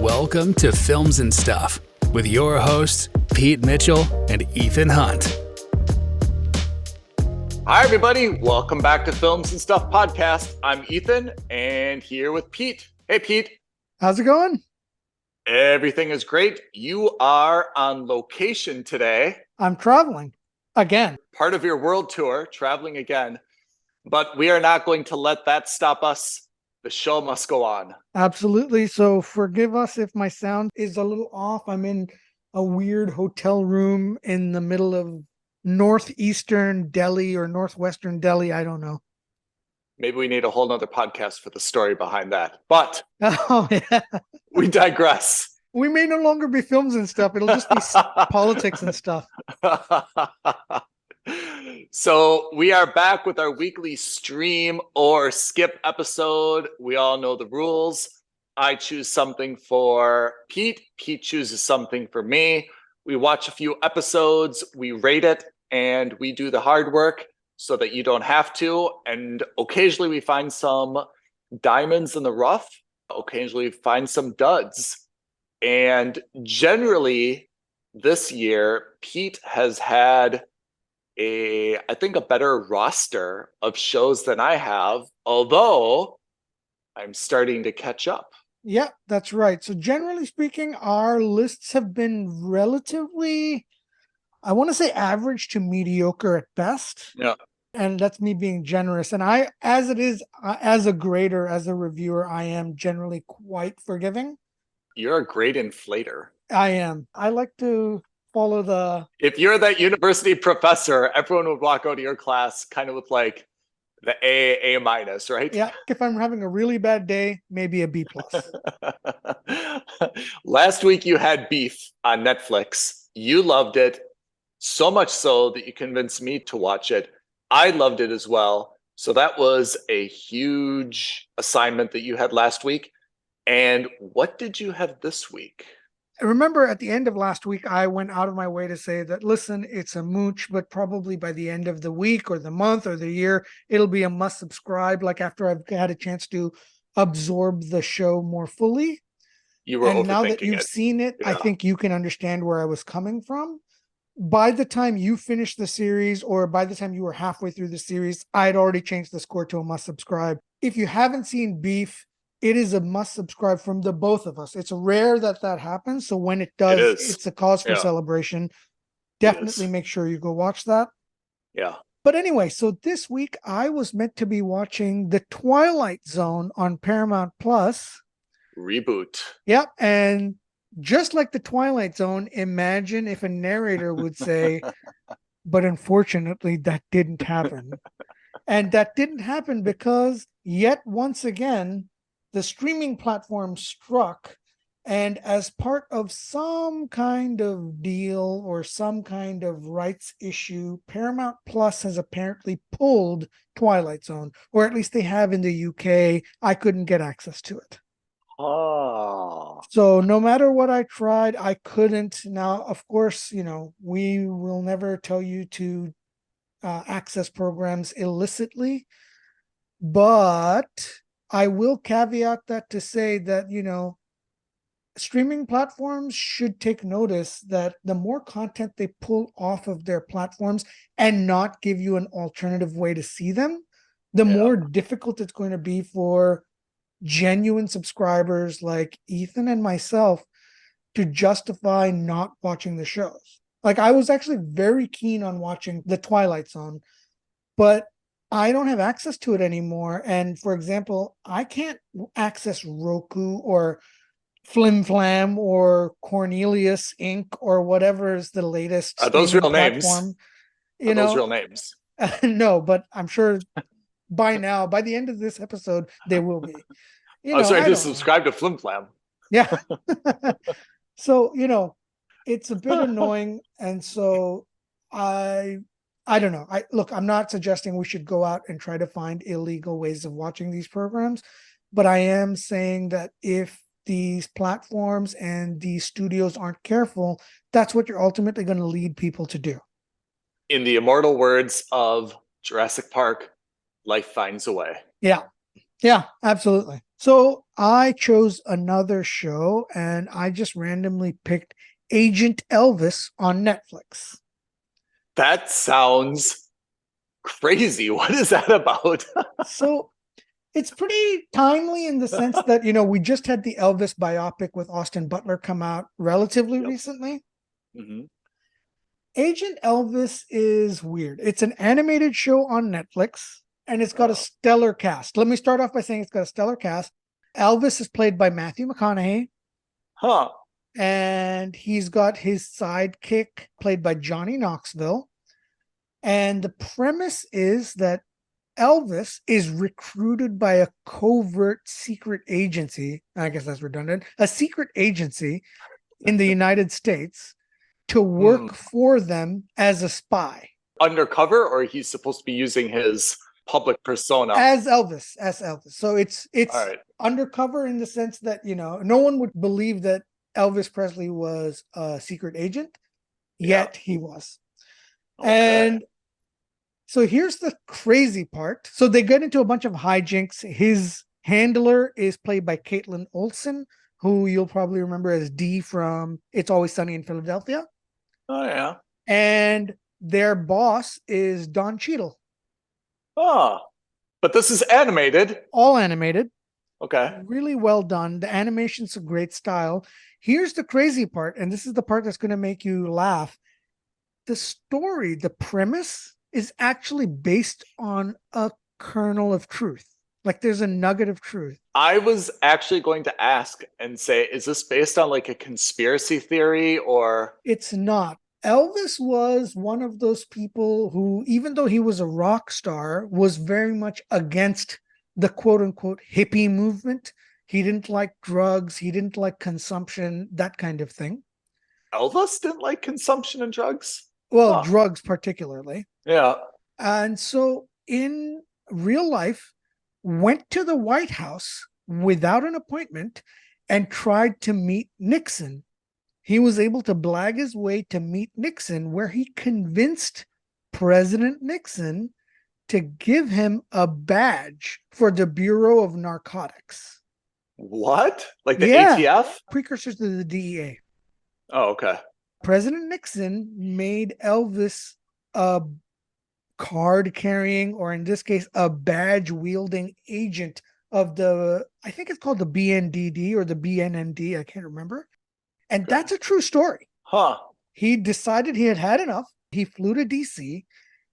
Welcome to Films and Stuff with your hosts, Pete Mitchell and Ethan Hunt. Hi, everybody. Welcome back to Films and Stuff podcast. I'm Ethan and here with Pete. Hey, Pete. How's it going? Everything is great. You are on location today. I'm traveling again. Part of your world tour, traveling again. But we are not going to let that stop us. The show must go on. Absolutely. So forgive us if my sound is a little off. I'm in a weird hotel room in the middle of northeastern Delhi or northwestern Delhi. I don't know. Maybe we need a whole nother podcast for the story behind that. But Oh, yeah. we digress. We may no longer be films and stuff. It'll just be politics and stuff. So we are back with our weekly stream or skip episode. We all know the rules. I choose something for Pete. Pete chooses something for me. We watch a few episodes, we rate it, and we do the hard work so that you don't have to. And occasionally we find some diamonds in the rough. Occasionally we find some duds. And generally this year, Pete has had I think a better roster of shows than I have, although I'm starting to catch up. Yeah, that's right. So generally speaking, our lists have been relatively, I want to say average to mediocre at best. Yeah. And that's me being generous. And I, as it is, as a grader, as a reviewer, I am generally quite forgiving. You're a great inflator. I am. I like to follow the... If you're that university professor, everyone would walk out of your class kind of with like the A minus, right? Yeah. If I'm having a really bad day, maybe a B plus. Last week you had Beef on Netflix. You loved it so much so that you convinced me to watch it. I loved it as well. So that was a huge assignment that you had last week. And what did you have this week? I remember at the end of last week, I went out of my way to say that, listen, it's a mooch, but probably by the end of the week or the month or the year, it'll be a must subscribe, like after I've had a chance to absorb the show more fully. You were and now that you've it. seen it, yeah. I think you can understand where I was coming from. By the time you finished the series or by the time you were halfway through the series, I had already changed the score to a must subscribe. If you haven't seen Beef, it is a must subscribe from the both of us. It's rare that happens. So when it does, it's a cause for celebration. Definitely make sure you go watch that. Yeah. But anyway, so this week I was meant to be watching The Twilight Zone on Paramount Plus. Reboot. Yep. And just like The Twilight Zone, imagine if a narrator would say, but unfortunately that didn't happen. And that didn't happen because yet once again, the streaming platform struck, and as part of some kind of deal or some kind of rights issue, Paramount Plus has apparently pulled Twilight Zone, or at least they have in the UK. I couldn't get access to it. Oh. So no matter what I tried, I couldn't. Now, of course, you know, we will never tell you to access programs illicitly, but I will caveat that to say that, you know, streaming platforms should take notice that the more content they pull off of their platforms and not give you an alternative way to see them, the more difficult it's going to be for genuine subscribers like Ethan and myself to justify not watching the shows. Like, I was actually very keen on watching The Twilight Zone, but I don't have access to it anymore. And for example, I can't access Roku or Flim Flam or Cornelius Inc. or whatever is the latest. Are those real platform. Names? Are those real names? No, but I'm sure by now, by the end of this episode, they will be. You know, so I just subscribe to Flim Flam. Yeah. So, you know, it's a bit annoying. And so I don't know. Look, I'm not suggesting we should go out and try to find illegal ways of watching these programs, but I am saying that if these platforms and these studios aren't careful, that's what you're ultimately going to lead people to do. In the immortal words of Jurassic Park, life finds a way. Yeah. Yeah, absolutely. So I chose another show and I just randomly picked Agent Elvis on Netflix. That sounds crazy. What is that about? So it's pretty timely in the sense that, we just had the Elvis biopic with Austin Butler come out relatively Yep. recently. hmm Agent Elvis is weird. It's an animated show on Netflix and it's got a Oh. stellar cast. Let me start off by saying it's got a stellar cast. Elvis is played by Matthew McConaughey, Huh. and he's got his sidekick played by Johnny Knoxville. And the premise is that Elvis is recruited by a covert secret agency. I guess that's redundant. A secret agency in the United States to work for them as a spy. Undercover, or he's supposed to be using his public persona? As Elvis. So it's All right. undercover in the sense that, no one would believe that Elvis Presley was a secret agent, yet he was. Okay. And so here's the crazy part. So they get into a bunch of hijinks. His handler is played by Caitlin Olsen, who you'll probably remember as Dee from It's Always Sunny in Philadelphia. Oh yeah. And their boss is Don Cheadle. Oh, but this is animated. All animated. Okay. Really well done. The animation's a great style. Here's the crazy part, and this is the part that's going to make you laugh. The story, the premise, is actually based on a kernel of truth. Like there's a nugget of truth. I was actually going to ask and say, is this based on like a conspiracy theory or? It's not. Elvis was one of those people who, even though he was a rock star, was very much against the quote unquote hippie movement. He didn't like drugs. He didn't like consumption, that kind of thing. Elvis didn't like consumption and drugs? Well, drugs particularly. Yeah. And so in real life, went to the White House without an appointment and tried to meet Nixon. He was able to blag his way to meet Nixon, where he convinced President Nixon to give him a badge for the Bureau of Narcotics. What? Like the Yeah. ATF? Precursors to the DEA. Oh, okay. President Nixon made Elvis a card carrying, or in this case, a badge wielding agent of I think it's called the BNDD or the BNND. I can't remember. And Okay. that's a true story. Huh. He decided he had enough. He flew to DC.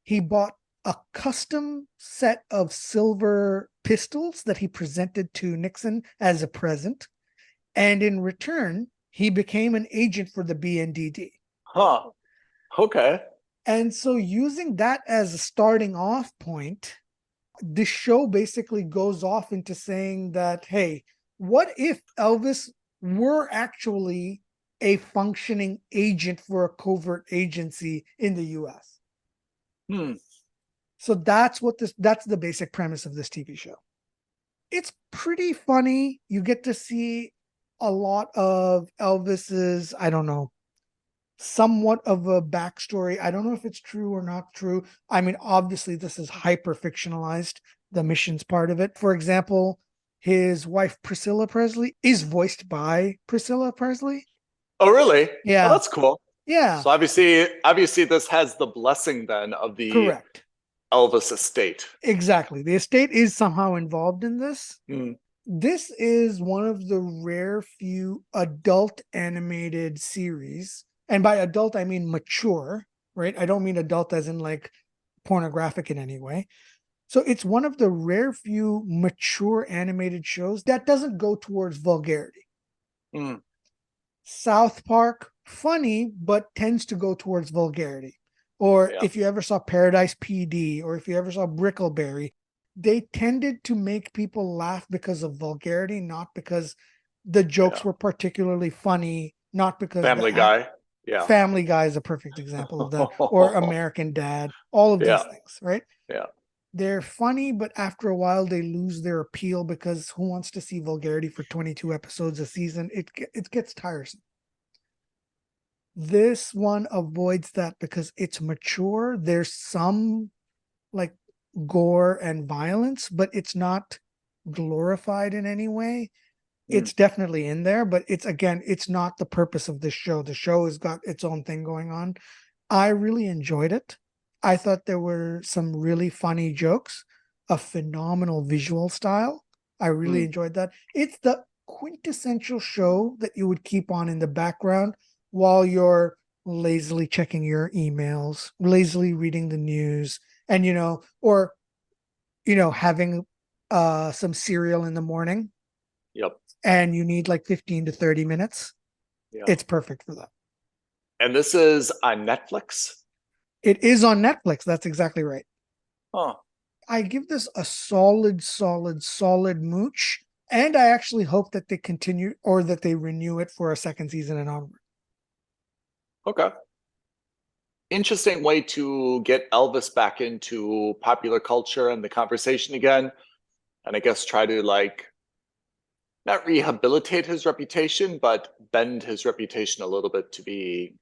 He bought a custom set of silver pistols that he presented to Nixon as a present. And in return, he became an agent for the BNDD. Huh. Okay. And so using that as a starting off point, the show basically goes off into saying that, hey, what if Elvis were actually a functioning agent for a covert agency in the US? So that's the basic premise of this TV show. It's pretty funny. You get to see a lot of Elvis's, I don't know, somewhat of a backstory. I don't know if it's true or not true. I mean, obviously this is hyper fictionalized, the missions part of it. For example, his wife Priscilla Presley is voiced by Priscilla Presley. Oh, really? Yeah. Oh, that's cool. Yeah. So obviously this has the blessing then of the Correct. Elvis estate. Exactly. The estate is somehow involved in this. Mm. This is one of the rare few adult animated series. And by adult, I mean mature, right? I don't mean adult as in like pornographic in any way. So it's one of the rare few mature animated shows that doesn't go towards vulgarity. Mm. South Park, funny, but tends to go towards vulgarity. Or if you ever saw Paradise PD, or if you ever saw Brickleberry, they tended to make people laugh because of vulgarity, not because the jokes were particularly funny, not because Family Guy. Yeah. Family Guy is a perfect example of that, or American Dad, all of these things, right? Yeah. They're funny, but after a while they lose their appeal because who wants to see vulgarity for 22 episodes a season? It gets tiresome. This one avoids that because it's mature. There's some like gore and violence, but it's not glorified in any way. Mm. It's definitely in there, but it's not the purpose of this show. The show has got its own thing going on. I really enjoyed it. I thought there were some really funny jokes, a phenomenal visual style. I really enjoyed that. It's the quintessential show that you would keep on in the background while you're lazily checking your emails, lazily reading the news, and having some cereal in the morning. Yep. And you need like 15 to 30 minutes. Yeah. It's perfect for that. And this is on Netflix? It is on Netflix. That's exactly right. Oh. I give this a solid mooch. And I actually hope that they continue or that they renew it for a second season and onward. Okay. Interesting way to get Elvis back into popular culture and the conversation again. And I guess try to not rehabilitate his reputation, but bend his reputation a little bit to be,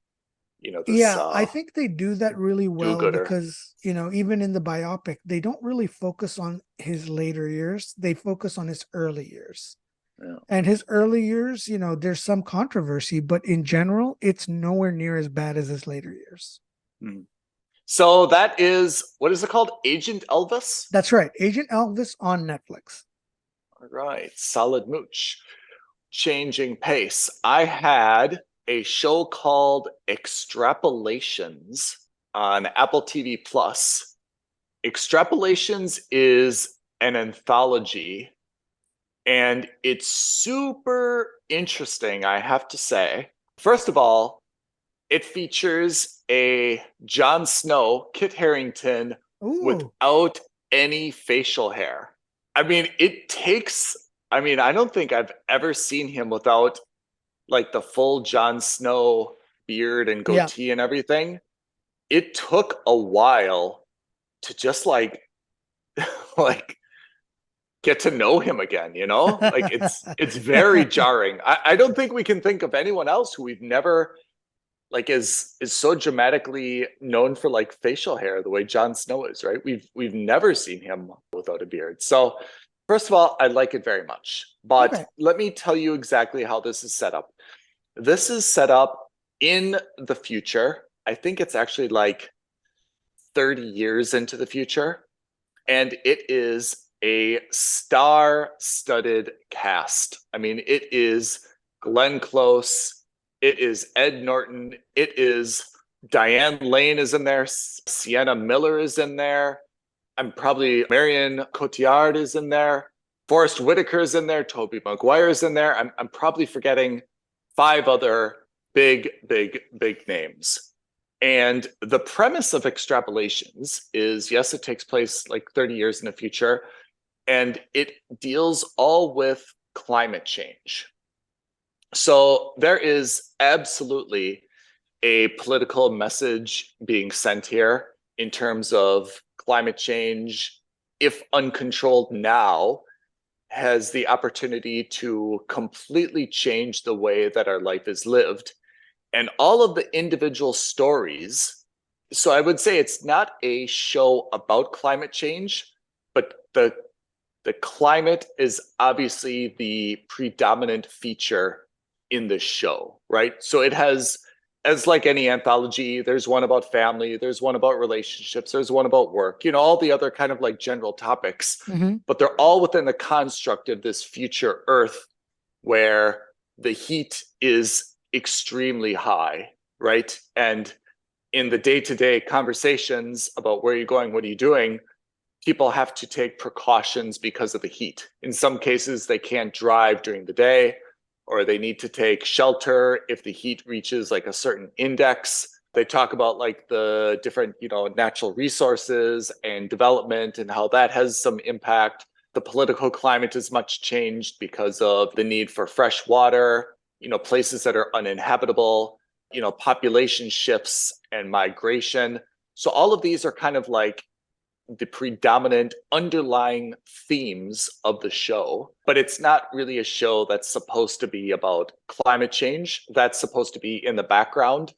this I think they do that really well do-gooder. because, even in the biopic, they don't really focus on his later years. They focus on his early years. Yeah. And his early years, there's some controversy, but in general, it's nowhere near as bad as his later years. Mm. So that is, what is it called? Agent Elvis? That's right. Agent Elvis on Netflix. All right. Solid mooch. Changing pace. I had a show called Extrapolations on Apple TV Plus. Extrapolations is an anthology, and it's super interesting, I have to say. First of all, it features a Jon Snow, Kit Harington, without any facial hair. I mean, I don't think I've ever seen him without the full Jon Snow beard and goatee and everything. It took a while to just get to know him again, it's very jarring. I don't think we can think of anyone else who we've never is so dramatically known for facial hair the way Jon Snow is, right? We've never seen him without a beard. So first of all, I like it very much. But let me tell you exactly how this is set up. This is set up in the future. I think it's actually 30 years into the future. And it is a star-studded cast. I mean, it is Glenn Close. It is Ed Norton. It is Diane Lane is in there. Sienna Miller is in there. I'm probably Marion Cotillard is in there. Forrest Whitaker is in there. Tobey Maguire is in there. I'm probably forgetting 5 other big names. And the premise of Extrapolations is, yes, it takes place 30 years in the future, and it deals all with climate change. So there is absolutely a political message being sent here in terms of climate change, if uncontrolled now, has the opportunity to completely change the way that our life is lived. And all of the individual stories, so I would say it's not a show about climate change, but the climate is obviously the predominant feature in this show, right? So it has, as like any anthology, there's one about family, there's one about relationships, there's one about work, all the other kind of general topics, but they're all within the construct of this future Earth where the heat is extremely high, right? And in the day-to-day conversations about where you're going, what are you doing, people have to take precautions because of the heat. In some cases, they can't drive during the day, or they need to take shelter if the heat reaches a certain index. They talk about the different, natural resources and development and how that has some impact. The political climate is much changed because of the need for fresh water, places that are uninhabitable, population shifts and migration. So all of these are kind of the predominant underlying themes of the show, but it's not really a show that's supposed to be about climate change. That's supposed to be in the background,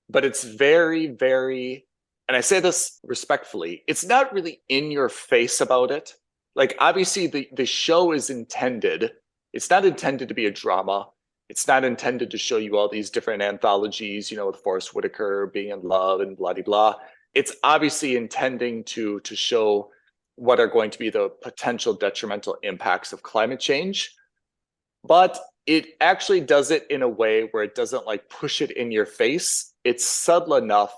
but it's very, very, and I say this respectfully, it's not really in your face about it. like obviously the show is intended, it's not intended to be a drama. It's not intended to show you all these different anthologies, with Forrest Whitaker being in love and blah, blah, blah. It's obviously intending to show what are going to be the potential detrimental impacts of climate change. But it actually does it in a way where it doesn't like push it in your face. It's subtle enough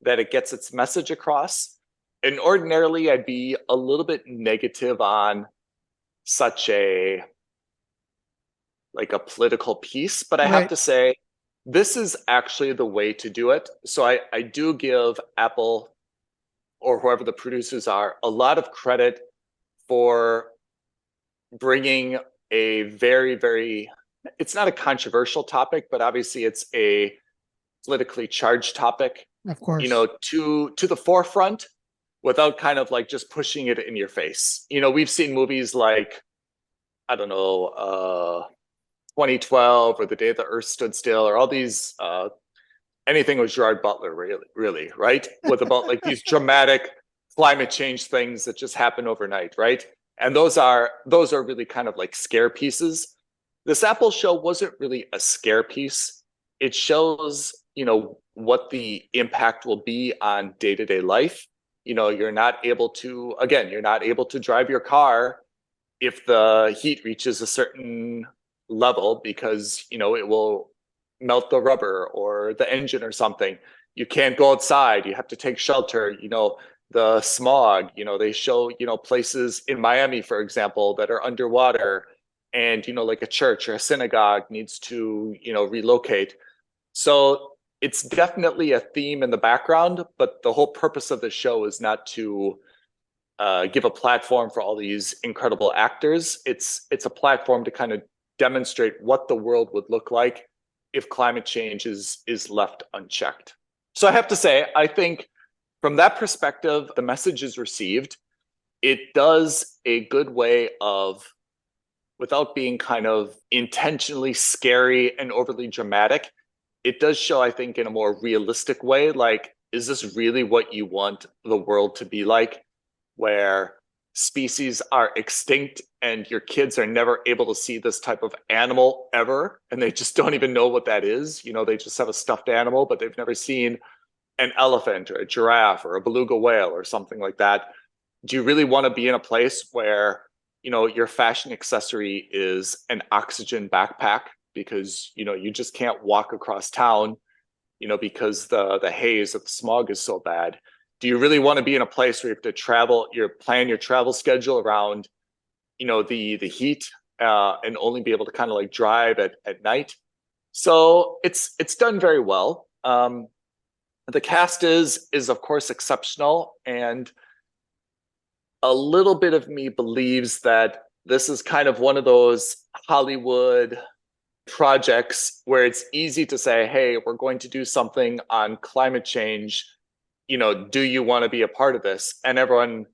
that it gets its message across. And ordinarily, I'd be a little bit negative on such a political piece, but I have Right. to say, this is actually the way to do it. So I do give Apple or whoever the producers are a lot of credit for bringing a very, very, it's not a controversial topic, but obviously it's a politically charged topic, Of course. to the forefront without kind of like just pushing it in your face. We've seen movies like, I don't know, 2012 or The Day the Earth Stood Still, or all these, anything with Gerard Butler, really, right? With about like these dramatic climate change things that just happen overnight, right? And those are really kind of like scare pieces. This Apple show wasn't really a scare piece. It shows, what the impact will be on day-to-day life. You're not able to drive your car if the heat reaches a certain level because, it will melt the rubber or the engine or something. You can't go outside. You have to take shelter. The smog, they show, places in Miami, for example, that are underwater and, like a church or a synagogue needs to, relocate. So it's definitely a theme in the background, but the whole purpose of the show is not to give a platform for all these incredible actors. It's a platform to kind of demonstrate what the world would look like if climate change is left unchecked. So I have to say, I think from that perspective, the message is received. It does a good way of, without being kind of intentionally scary and overly dramatic, it does show, I think, in a more realistic way, like, is this really what you want the world to be like, where species are extinct and your kids are never able to see this type of animal ever, and they just don't even know what that is. They just have a stuffed animal, but they've never seen an elephant or a giraffe or a beluga whale or something like that. Do you really want to be in a place where, your fashion accessory is an oxygen backpack because, you just can't walk across town, because the haze of the smog is so bad? Do you really want to be in a place where you have to plan your travel schedule around, the heat, and only be able to kind of like drive at night? So it's done very well. The cast is of course exceptional, and a little bit of me believes that this is kind of one of those Hollywood projects where it's easy to say, hey, we're going to do something on climate change. Do you want to be a part of this? And everyone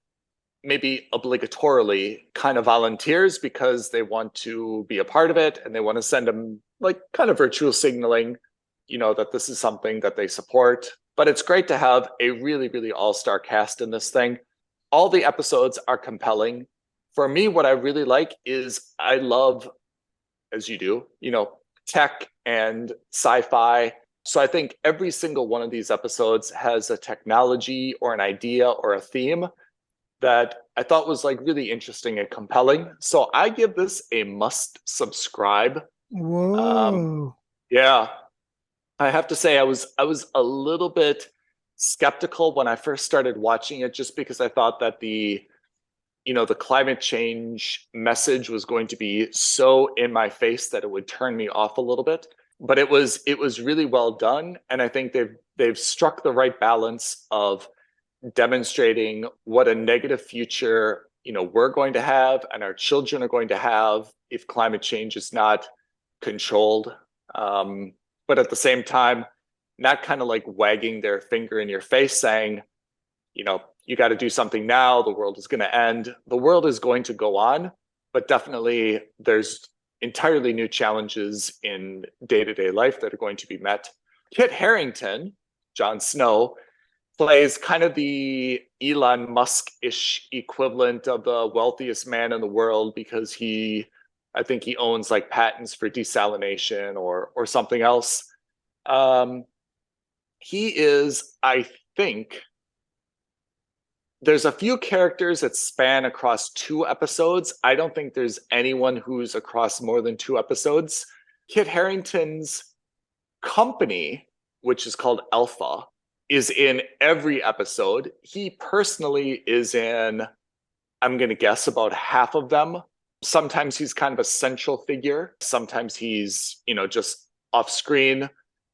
maybe obligatorily kind of volunteers because they want to be a part of it and they want to send them like kind of virtual signaling, that this is something that they support. But it's great to have a really, really all-star cast in this thing. All the episodes are compelling. For me, what I really like is I love, as you do, tech and sci-fi. So I think every single one of these episodes has a technology or an idea or a theme that I thought was like really interesting and compelling. So I give this a must subscribe. Whoa. Yeah, I have to say I was a little bit skeptical when I first started watching it, just because I thought that the climate change message was going to be so in my face that it would turn me off a little bit. But it was really well done, and I think they've struck the right balance of demonstrating what a negative future we're going to have and our children are going to have if climate change is not controlled. But at the same time, not kind of like wagging their finger in your face saying, you got to do something now. The world is going to end. The world is going to go on, but definitely there's entirely new challenges in day-to-day life that are going to be met. Kit Harington, Jon Snow, plays kind of the Elon Musk-ish equivalent of the wealthiest man in the world because I think he owns like patents for desalination or something else. He is, I think, there's a few characters that span across 2 episodes. I don't think there's anyone who's across more than 2 episodes. Kit Harington's company, which is called Alpha, is in every episode. He personally is in, I'm going to guess, about half of them. Sometimes he's kind of a central figure. Sometimes he's, just off screen,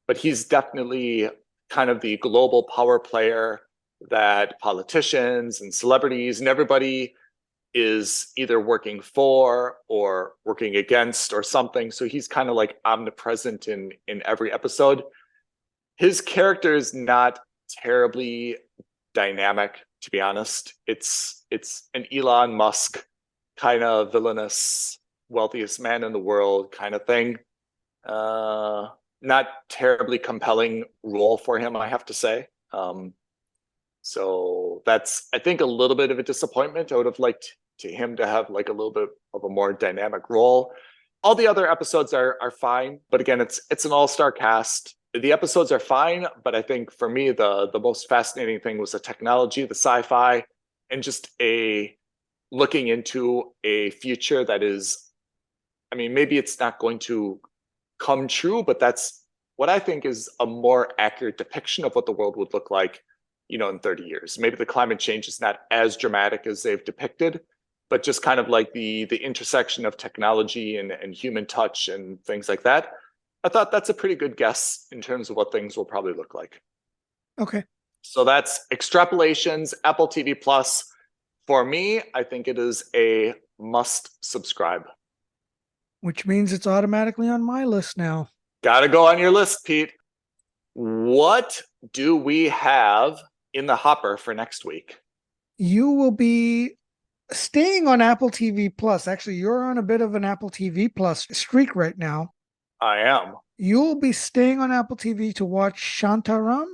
but he's definitely kind of the global power player that politicians and celebrities and everybody is either working for or working against or something. So he's kind of like omnipresent in every episode. His character is not terribly dynamic, to be honest. It's an Elon Musk kind of villainous, wealthiest man in the world kind of thing. Not terribly compelling role for him, I have to say. So that's, I think, a little bit of a disappointment. I would have liked him to have like a little bit of a more dynamic role. All the other episodes are fine, but again, it's an all-star cast. The episodes are fine, but I think for me the most fascinating thing was the technology, the sci-fi, and just looking into a future that is, I mean, maybe it's not going to come true, but that's what I think is a more accurate depiction of what the world would look like, in 30 years. Maybe the climate change is not as dramatic as they've depicted, but just kind of like the intersection of technology and human touch and things like that. I thought that's a pretty good guess in terms of what things will probably look like. Okay. So that's Extrapolations, Apple TV Plus. For me, I think it is a must subscribe. Which means it's automatically on my list now. Gotta go on your list, Pete. What do we have in the hopper for next week? You will be staying on Apple TV Plus. Actually, you're on a bit of an Apple TV Plus streak right now. I am. You'll be staying on Apple TV to watch Shantaram.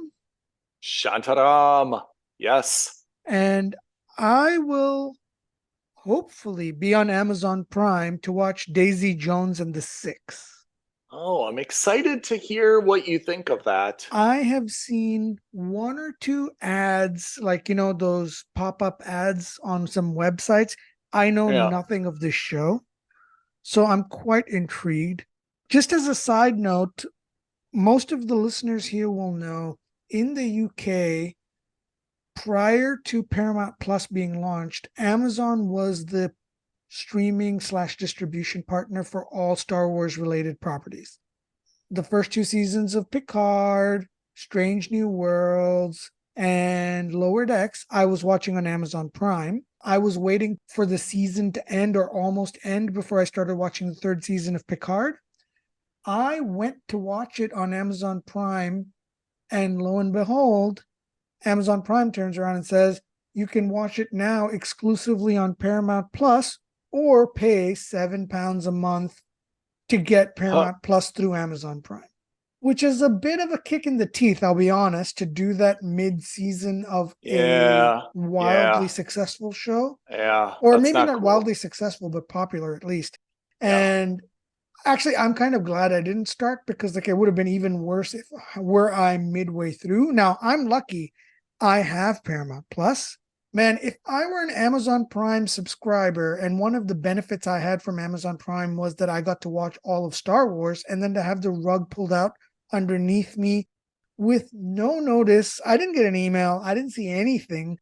Shantaram. Yes. And I will hopefully be on Amazon Prime to watch Daisy Jones and the Six. Oh, I'm excited to hear what you think of that. I have seen 1 or 2 ads, like, those pop-up ads on some websites. I know nothing of this show, so I'm quite intrigued. Just as a side note, most of the listeners here will know, in the UK, prior to Paramount Plus being launched, Amazon was the streaming/distribution partner for all Star Wars related properties. The first 2 seasons of Picard, Strange New Worlds, and Lower Decks, I was watching on Amazon Prime. I was waiting for the season to end or almost end before I started watching the 3rd season of Picard. I went to watch it on Amazon Prime, and lo and behold, Amazon Prime turns around and says, you can watch it now exclusively on Paramount Plus, or pay £7 a month to get Paramount Plus through Amazon Prime, which is a bit of a kick in the teeth, I'll be honest, to do that mid-season of a wildly successful show. Yeah. Or maybe not wildly successful, but popular at least. And actually, I'm kind of glad I didn't start, because it would have been even worse if were I midway through. Now, I'm lucky I have Paramount Plus. Man, if I were an Amazon Prime subscriber, and one of the benefits I had from Amazon Prime was that I got to watch all of Star Wars, and then to have the rug pulled out underneath me with no notice. I didn't get an email. I didn't see anything.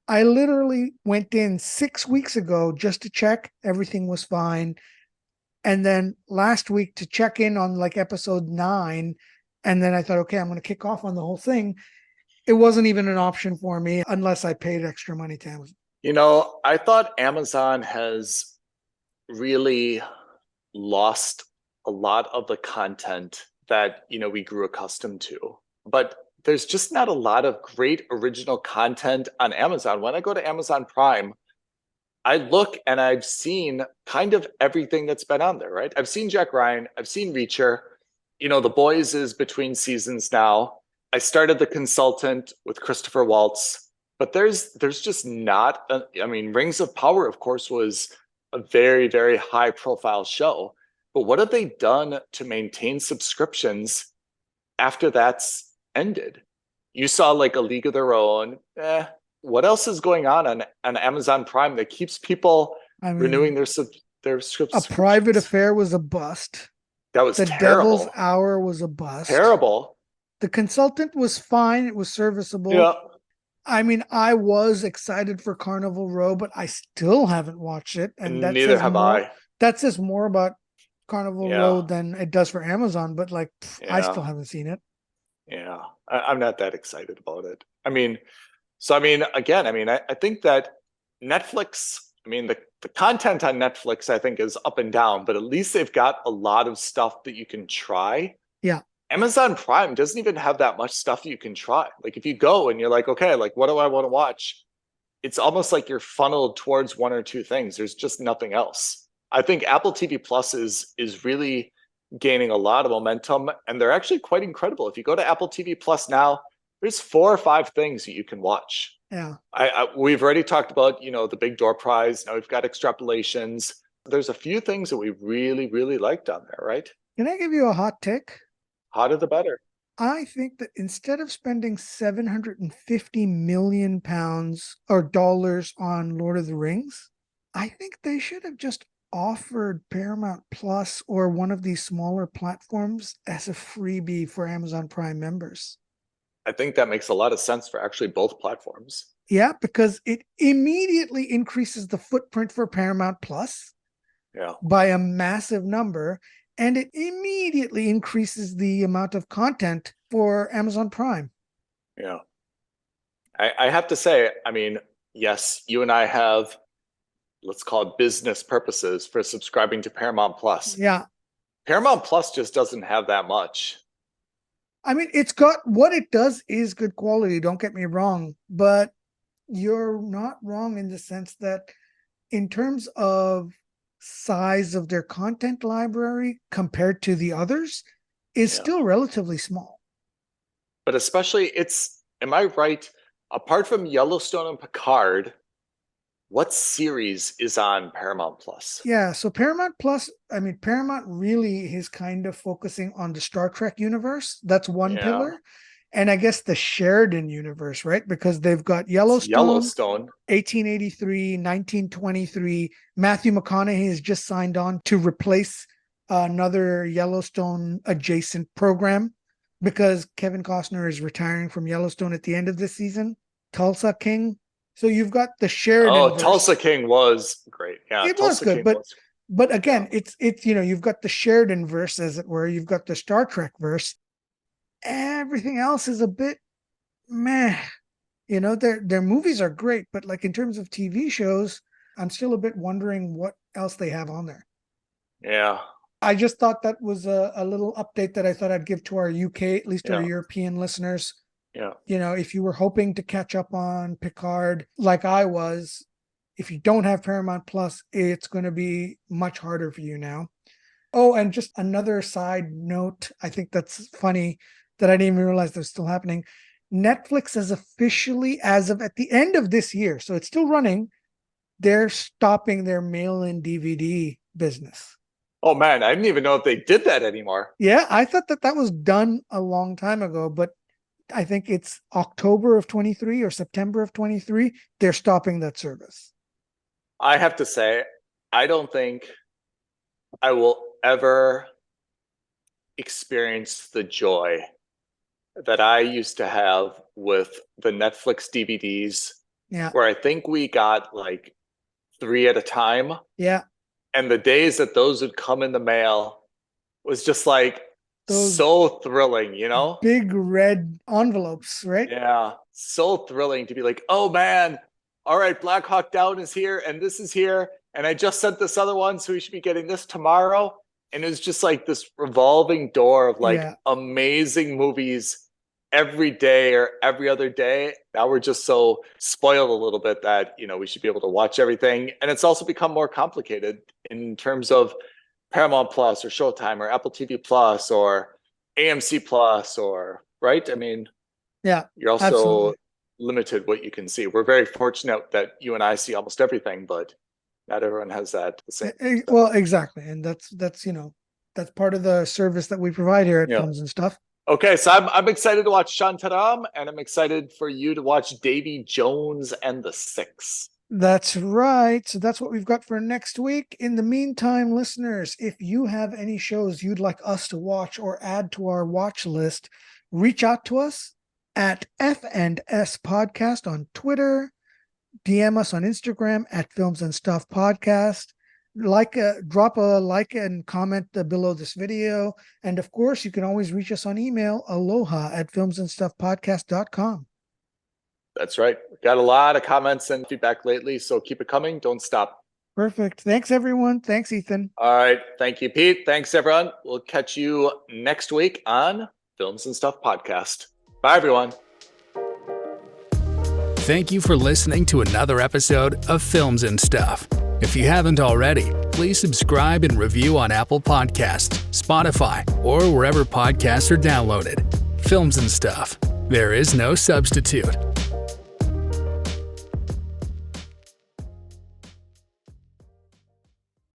I literally went in 6 weeks ago just to check everything was fine. And then last week to check in on like episode 9. And then I thought, okay, I'm going to kick off on the whole thing. It wasn't even an option for me unless I paid extra money to Amazon. I thought Amazon has really lost a lot of the content that, we grew accustomed to. But there's just not a lot of great original content on Amazon. When I go to Amazon Prime, I look and I've seen kind of everything that's been on there, right? I've seen Jack Ryan, I've seen Reacher, The Boys is between seasons now. I started The Consultant with Christopher Waltz, but there's just not. I mean, Rings of Power, of course, was a very, very high profile show. But what have they done to maintain subscriptions after that's ended? You saw like A League of Their Own. What else is going on Amazon Prime that keeps people I renewing mean, their A subscriptions? Private Affair was a bust. That was The Devil's terrible. Hour was a bust. Terrible. The Consultant was fine. It was serviceable. Yeah. I mean, I was excited for Carnival Row, but I still haven't watched it. And that Neither says have more. I. That says more about Carnival Yeah. Row than it does for Amazon. But like, I Yeah. still haven't seen it. Yeah. I'm not that excited about it. I mean, again, I think that Netflix, the content on Netflix, I think, is up and down, but at least they've got a lot of stuff that you can try. Yeah. Amazon Prime doesn't even have that much stuff you can try. Like if you go and you're like, okay, like what do I want to watch? It's almost like you're funneled towards one or two things. There's just nothing else. I think Apple TV Plus is really gaining a lot of momentum, and they're actually quite incredible. If you go to Apple TV Plus now, there's 4 or 5 things that you can watch. Yeah. We've already talked about, the Big Door Prize. Now we've got Extrapolations. There's a few things that we really, really liked on there, right? Can I give you a hot take? Hotter the better. I think that instead of spending 750 million pounds or dollars on Lord of the Rings, I think they should have just offered Paramount Plus or one of these smaller platforms as a freebie for Amazon Prime members. I think that makes a lot of sense for actually both platforms. Yeah, because it immediately increases the footprint for Paramount Plus by a massive number, and it immediately increases the amount of content for Amazon Prime. Yeah. I have to say, yes, you and I have, let's call it business purposes for subscribing to Paramount Plus. Yeah. Paramount Plus just doesn't have that much. It's got, what it does is good quality, don't get me wrong, but you're not wrong in the sense that in terms of size of their content library compared to the others is still relatively small. But especially am I right? Apart from Yellowstone and Picard, what series is on Paramount Plus? Yeah, so Paramount Plus, Paramount really is kind of focusing on the Star Trek universe. That's one pillar. And I guess the Sheridan universe, right? Because they've got Yellowstone, 1883, 1923. Matthew McConaughey has just signed on to replace another Yellowstone adjacent program because Kevin Costner is retiring from Yellowstone at the end of this season. Tulsa King. So you've got the Sheridan verse. Tulsa King was great. Yeah, it was good, but again, it's you've got the Sheridan verse, as it were. You've got the Star Trek verse. Everything else is a bit meh. Their movies are great, but like in terms of TV shows, I'm still a bit wondering what else they have on there. Yeah. I just thought that was a little update that I thought I'd give to our UK, at least our European listeners. Yeah. If you were hoping to catch up on Picard like I was, if you don't have Paramount Plus, it's going to be much harder for you now. Oh, and just another side note, I think that's funny that I didn't even realize that was still happening. Netflix has officially, as of at the end of this year, so it's still running, they're stopping their mail-in DVD business. Oh man, I didn't even know if they did that anymore. Yeah, I thought that was done a long time ago, but I think it's October of 23 or September of 23. They're stopping that service. I have to say, I don't think I will ever experience the joy that I used to have with the Netflix DVDs. Yeah. Where I think we got like 3 at a time. Yeah. And the days that those would come in the mail was just like so thrilling, Big red envelopes, right? Yeah. So thrilling to be like, oh man, all right, Black Hawk Down is here and this is here. And I just sent this other one, so we should be getting this tomorrow. And it was just like this revolving door of amazing movies every day or every other day. Now we're just so spoiled a little bit that, we should be able to watch everything. And it's also become more complicated in terms of Paramount Plus or Showtime or Apple TV Plus or AMC Plus or, right? Yeah, You're also absolutely. limited what you can see. We're very fortunate that you and I see almost everything, but not everyone has that the same. Well, exactly, and that's that's part of the service that we provide here at Yeah. Films and Stuff. Okay, so I'm excited to watch Shantaram, and I'm excited for you to watch Davy Jones and the Six. That's right. So that's what we've got for next week. In the meantime, listeners, if you have any shows you'd like us to watch or add to our watch list, reach out to us at F&S Podcast on Twitter. DM us on Instagram at Films and Stuff Podcast. Drop a like and comment below this video. And of course, you can always reach us on email, aloha@filmsandstuffpodcast.com. That's right. Got a lot of comments and feedback lately, so keep it coming. Don't stop. Perfect. Thanks, everyone. Thanks, Ethan. All right. Thank you, Pete. Thanks, everyone. We'll catch you next week on Films and Stuff Podcast. Bye, everyone. Thank you for listening to another episode of Films and Stuff. If you haven't already, please subscribe and review on Apple Podcasts, Spotify, or wherever podcasts are downloaded. Films and Stuff. There is no substitute.